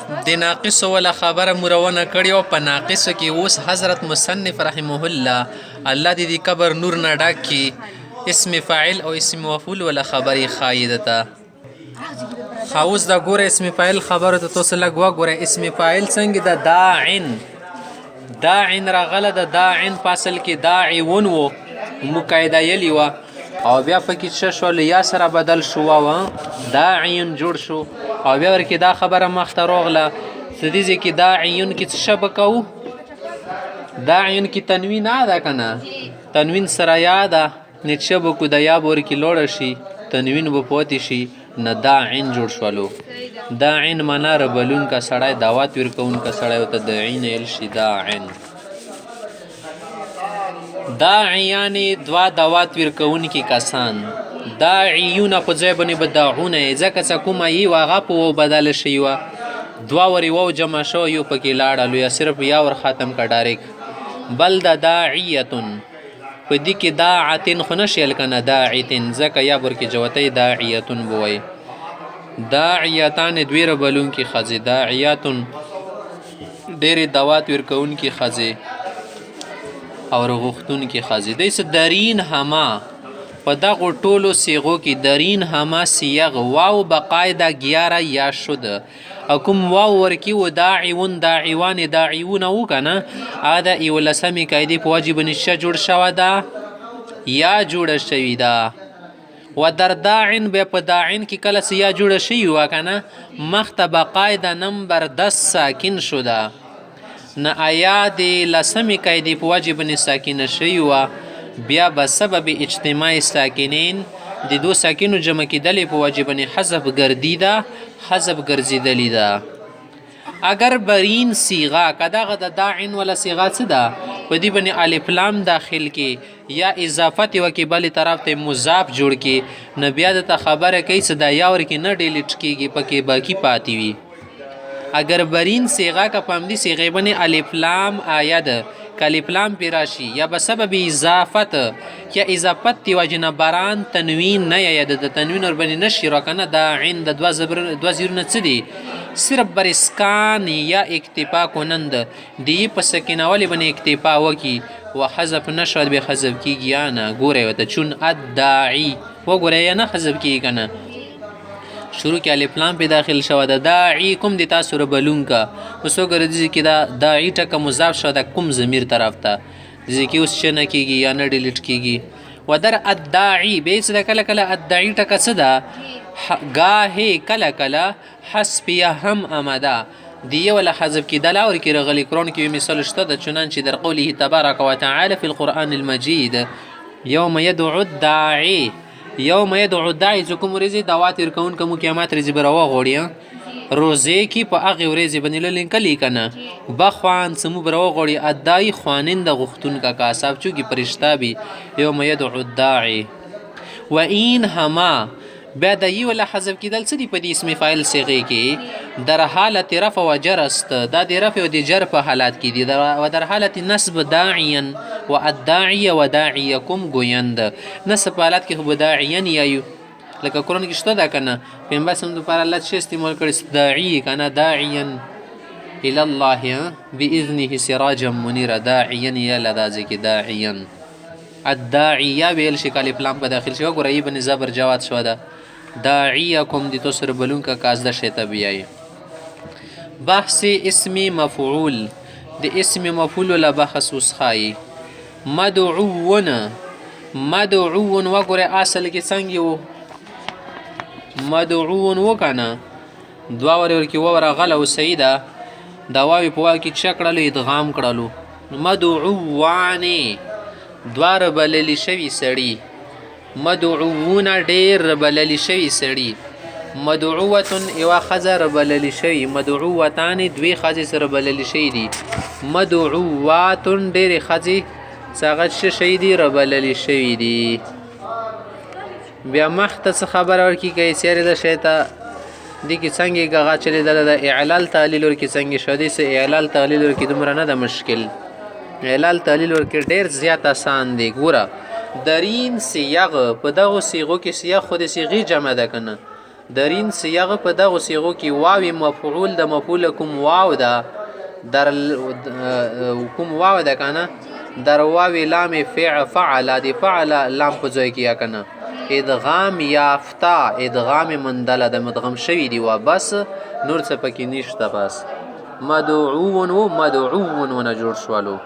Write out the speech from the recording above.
د ناقصو ولا خبره مرونه کړې او په ناقصو کې اوس حضرت مصنف رحمه الله دې د قبر نور نه ډک کړي اسم فاعل او اسم مفعول ولا خبرې خایده ته خاوس دا ګوره اسم فاعل خبره ته تاسو لږ وګوره اسم فاعل څنګه د داعن راغله د داعن فاصل کې داعون و مقاعده یلی و او بیا پکې څه شول یا سره بدل شو و داعین جوړ شو او بیا ورکې دا خبره مخته راغله سدیزه کې داعین کې څه شبکو داعین کې تنوین ادا کنه تنوین سره یاد نشبکو د یا بور کې لوړ شي تنوین و پوتی شي نه داعین جوړ شولو داعین معنا ربلون کا سړی دعوت ورکون کا سړی او ته داعین ال شي داعین داعیان دوا دعوت ورکون کی کسان داعیون په ځای باندې بداعونه ځکه څه کومه یي واغه په بدل شي وا دوا وری وو جمع شو یو پکې لاړل یا صرف یا ور ختم کا ډایرک بل د داعیتن په دې کې داعتن خو نشیل کنه داعتن ځکه یا ور کې جوته داعیتن بوي داعیتان دوی ربلون کی خزه داعیاتن ډېر دعوت ورکون کی خزه او رغختون کی خزه دیس درین هما په دغه ټولو صيغو کې درین هما صيغ واو بقاعده 11 یا شد او کوم واو ورکی و داعون داعوان داعون او کنه ادا ای ولسمی قاعده په واجب نشه جوړ شوه دا یا جوړ شوی دا و در داعن به په داعن کې کله یا جوړ شي و کنه مختبه قاعده نمبر 10 ساکن شده نه آیات لسمی قاعده په واجب نه ساکن شي و بیا به سبب اجتماع ساکنین د دو ساکنو جمع کېدل په واجب نه حذف ګرځیدا حذف ګرځیدلی دا اگر برین صيغه کداغه د داعن ولا صيغه څه ده په دې باندې الف لام داخل کې یا اضافت وکي بل طرف ته مضاف جوړ کې نه بیا د خبره کوي صدا یا ور کې نه ډیلیټ کیږي پکې باقی پاتې وي اگر برین صيغه کا پامدي صيغه باندې الف لام آید کالف لام پیراشی یا بسبب اضافت یا اضافت تی وجنه باران تنوین نه یا د تنوین ور باندې نشي راکنه دا عند دو زیرونه څه دي صرف بر اسکان یا اکتفا کنند دی په سکینوالی باندې اکتفا وکي وحذف نشد به حذف کیږي نه ګوره وته چون الداعی وګوره یا نه حذف کیږي کنه شروع کې الف لام په داخل شوه د داعی کوم د تاسو ربلون کا وسو ګرځي کې دا داعی ټکه مضاف شوه د کوم ضمیر طرف ته ځکه اوس شنه کیږي یا نه ډیلیټ کیږي ودر الداعی به څه کله کله الداعی ټکه څه ده گاهی کله کله حسبی هم امدا دی ولا حذف کی دلاور کی رغلی قران کی مثال شته د چنانچه در قوله تبارک وتعالى في القران المجيد يوم يدعو الداعي یوم یدعو الداعی کوم ورځې دعوت ورکون کوم قیامت ورځې به راوغوړي روزه کې په هغه ورځې باندې لیکلی کنه بخوان سمو به راوغوړي ادای خوانند غختون کا کاسب چوکي فرشتہ بي یوم یدعو الداعی و ان هما بعد ی ولا حذف کیدل څه دی په دې اسم فاعل صيغه کې در حالت رفع و جر است دا د رفع او د جر په حالت کې دي او در حالت نصب داعیا و الداعی و داعیکم گویند نصب په حالت کې هو داعیا یایو لکه قرآن کې شته دا کنه پیغمبر سم د پر الله شي استعمال کړي داعی کنه داعیا الى الله باذنه سراجا منيرا داعیا یا لذا کې داعیا الداعیه ویل شي کله پلان په داخل شي وګورئ ابن زبر جواد شو دا داعیکم د توسر بلون کا کازده شته بیاي بحث اسم مفعول د اسم مفعول له بحث وسخای مدعون وګورئ اصل کې څنګه وو مدعون وکنه دوا ور کې وره غله او سیده دا واوی په واکه چکړلو ادغام کړلو مدعوانی دوار بللی شوی سړی مدعوون ډیر بللی شوی سړی مدعوتن ایوا خزر بللی شوی مدعوتان دوی خزی سره بللی شوی دی مدعواتن ډیر خزی څنګه شوی دی ربللی شوی دی بیا مختص خبر ورکی کوي سیر د شیطه دی کی څنګه غا چلی د اعلال تعلیل ورکی څنګه شودي سه اعلال تعلیل ورکی دومره نه د مشکل اعلال تعلیل ورکی ډیر زیات آسان دی ګوره درین سیغ په دغه سیغو کې سیغ خود سیغي جمع ده کنه د رین صیغه په دغو صیغو کې واو مفعول د مفعول کوم واو ده در کوم واو ده کنه در واو لام فعل دی فعل لام په ځای کې یا کنه ادغام یافتا ادغام مندله د مدغم شوی دی و بس نور څه پکې نشته بس مدعوون و مدعوون و نه جوړ شولو